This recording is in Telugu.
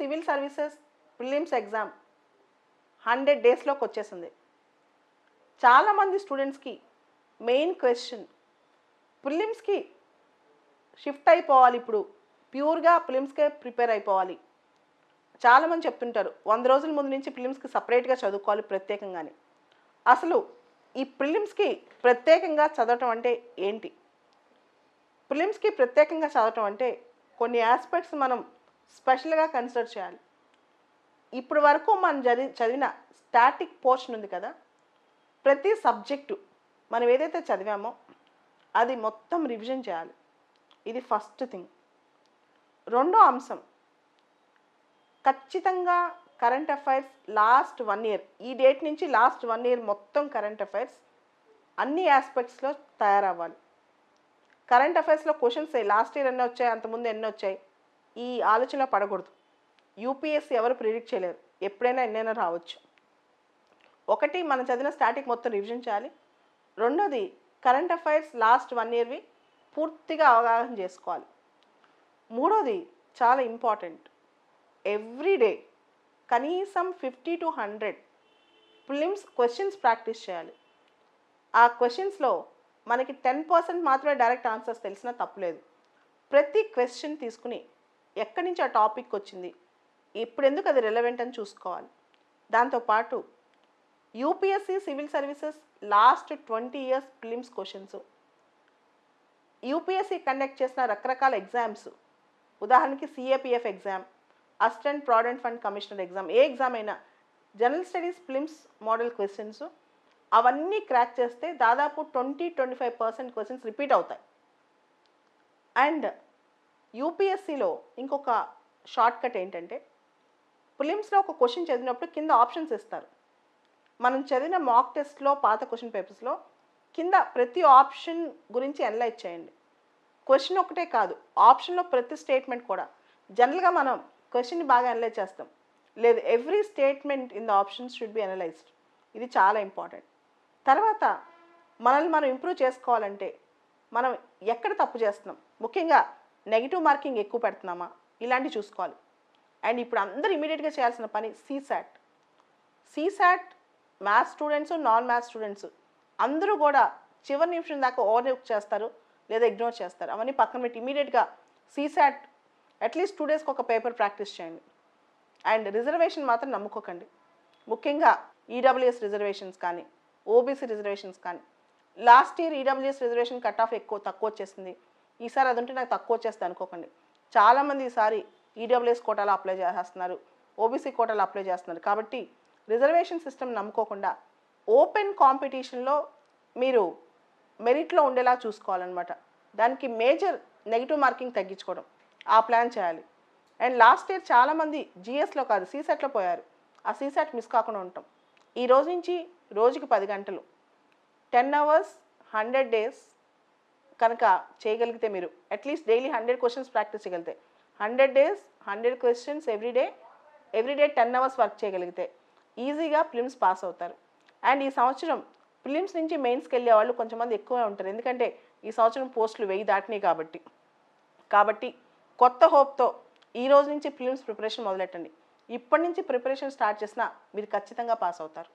సివిల్ సర్వీసెస్ ప్రిలిమ్స్ ఎగ్జామ్ 100 డేస్లోకి వచ్చేసింది. చాలామంది స్టూడెంట్స్కి మెయిన్ క్వశ్చన్, ప్రిలిమ్స్కి షిఫ్ట్ అయిపోవాలి, ఇప్పుడు ప్యూర్గా ప్రిలిమ్స్కే ప్రిపేర్ అయిపోవాలి. చాలామంది చెప్తుంటారు 100 రోజుల ముందు నుంచి ప్రిలిమ్స్కి సపరేట్గా చదువుకోవాలి ప్రత్యేకంగాని. అసలు ఈ ప్రిలిమ్స్కి ప్రత్యేకంగా చదవటం అంటే ఏంటి? ప్రిలిమ్స్కి ప్రత్యేకంగా చదవటం అంటే కొన్ని ఆస్పెక్ట్స్ మనం స్పెషల్గా కన్సిడర్ చేయాలి. ఇప్పుడు వరకు మనం చదివిన స్టాటిక్ పోర్షన్ ఉంది కదా, ప్రతి సబ్జెక్టు మనం ఏదైతే చదివామో అది మొత్తం రివిజన్ చేయాలి. ఇది ఫస్ట్ థింగ్. రెండో అంశం, ఖచ్చితంగా కరెంట్ అఫైర్స్ లాస్ట్ 1 ఇయర్, ఈ డేట్ నుంచి లాస్ట్ 1 ఇయర్ మొత్తం కరెంట్ అఫైర్స్ అన్ని ఆస్పెక్ట్స్లో తయారవ్వాలి. కరెంట్ అఫైర్స్లో క్వశ్చన్స్ లాస్ట్ ఇయర్ ఎన్ని వచ్చాయి, అంతకుముందు ఎన్ని వచ్చాయి, ఈ ఆలోచనలో పడకూడదు. యూపీఎస్సీ ఎవరు ప్రిడిక్ట్ చేయలేరు, ఎప్పుడైనా ఎన్నైనా రావచ్చు. ఒకటి, మనం చదివిన స్టాటిక్ మొత్తం రివిజన్ చేయాలి. రెండోది, కరెంట్ అఫైర్స్ లాస్ట్ 1 ఇయర్వి పూర్తిగా అవగాహన చేసుకోవాలి. మూడోది చాలా ఇంపార్టెంట్, ఎవ్రీడే కనీసం 50 to 100 ప్రిలిమ్స్ క్వశ్చన్స్ ప్రాక్టీస్ చేయాలి. ఆ క్వశ్చన్స్లో మనకి 10% మాత్రమే డైరెక్ట్ ఆన్సర్స్ తెలిసినా తప్పులేదు. ప్రతి క్వశ్చన్ తీసుకుని ఎక్కడి నుంచి ఆ టాపిక్ వచ్చింది, ఇప్పుడు ఎందుకు అది రెలవెంట్ అని చూసుకోవాలి. దాంతోపాటు UPSC civil services last 20 years prelims questions, UPSC conduct చేసిన రకరకాల ఎగ్జామ్స్, ఉదాహరణకి CAPF exam, assistant provident fund commissioner exam, ఏ ఎగ్జామ్ అయినా general studies prelims model questions అవన్నీ క్రాక్ చేస్తే దాదాపు 20-25% క్వశ్చన్స్ రిపీట్ అవుతాయి. అండ్ యూపీఎస్సీలో ఇంకొక షార్ట్ కట్ ఏంటంటే, ప్రిలిమ్స్లో ఒక క్వశ్చన్ చదివినప్పుడు కింద ఆప్షన్స్ ఇస్తారు. మనం చదివిన మాక్ టెస్ట్లో పాత క్వశ్చన్ పేపర్స్లో కింద ప్రతి ఆప్షన్ గురించి అనలైజ్ చేయండి. క్వశ్చన్ ఒకటే కాదు, ఆప్షన్లో ప్రతి స్టేట్మెంట్ కూడా. జనరల్గా మనం క్వశ్చన్ని బాగా అనలైజ్ చేస్తాం, లేదు, every statement in the options should be analysed. ఇది చాలా ఇంపార్టెంట్. తర్వాత మనల్ని మనం ఇంప్రూవ్ చేసుకోవాలంటే మనం ఎక్కడ తప్పు చేస్తున్నాం, ముఖ్యంగా నెగిటివ్ మార్కింగ్ ఎక్కువ పెడుతున్నామా, ఇలాంటివి చూసుకోవాలి. అండ్ ఇప్పుడు అందరూ ఇమీడియట్గా చేయాల్సిన పని CSAT. CSAT maths students, non maths students అందరూ కూడా చివరి నిమిషం దాకా ఓవర్లుక్ చేస్తారు లేదా ఇగ్నోర్ చేస్తారు. అవన్నీ పక్కన పెట్టి ఇమీడియట్గా సీసాట్ అట్లీస్ట్ 2 డేస్కి ఒక పేపర్ ప్రాక్టీస్ చేయండి. అండ్ రిజర్వేషన్ మాత్రం నమ్ముకోకండి. ముఖ్యంగా ఈడబ్ల్యూఎస్ రిజర్వేషన్స్ కానీ, ఓబీసీ రిజర్వేషన్స్ కానీ. Last year EWS reservation cut off తక్కువ వచ్చేసింది, ఈసారి అది ఉంటే నాకు తక్కువ వచ్చేస్తుంది అనుకోకండి. చాలామంది ఈసారి ఈడబ్ల్యూఎస్ కోటాలో అప్లై చేస్తున్నారు, ఓబీసీ కోటాలో అప్లై చేస్తున్నారు. కాబట్టి రిజర్వేషన్ సిస్టమ్ నమ్ముకోకుండా ఓపెన్ కాంపిటీషన్లో మీరు మెరిట్లో ఉండేలా చూసుకోవాలన్నమాట. దానికి మేజర్ నెగిటివ్ మార్కింగ్ తగ్గించుకోవడం, ఆ ప్లాన్ చేయాలి. అండ్ లాస్ట్ ఇయర్ చాలామంది జిఎస్లో కాదు సీసెట్లో పోయారు. ఆ సీసెట్ మిస్ కాకుండా ఉంటాం. ఈ రోజు నుంచి రోజుకి 10 గంటలు 10 hours 100 days కనుక చేయగలిగితే, మీరు అట్లీస్ట్ డైలీ 100 క్వశ్చన్స్ ప్రాక్టీస్ చేయగలిగితే, 100 days 100 questions everyday 10 hours work చేయగలిగితే ఈజీగా ప్రిలిమ్స్ పాస్ అవుతారు. అండ్ ఈ సంవత్సరం ప్రిలిమ్స్ నుంచి మెయిన్స్కి వెళ్ళే వాళ్ళు కొంచెంమంది ఎక్కువే ఉంటారు, ఎందుకంటే ఈ సంవత్సరం పోస్టులు 1000 దాటినాయి కాబట్టి కొత్త హోప్తో ఈ రోజు నుంచి ప్రిలిమ్స్ ప్రిపరేషన్ మొదలెట్టండి. ఇప్పటి నుంచి ప్రిపరేషన్ స్టార్ట్ చేసినా మీరు ఖచ్చితంగా పాస్ అవుతారు.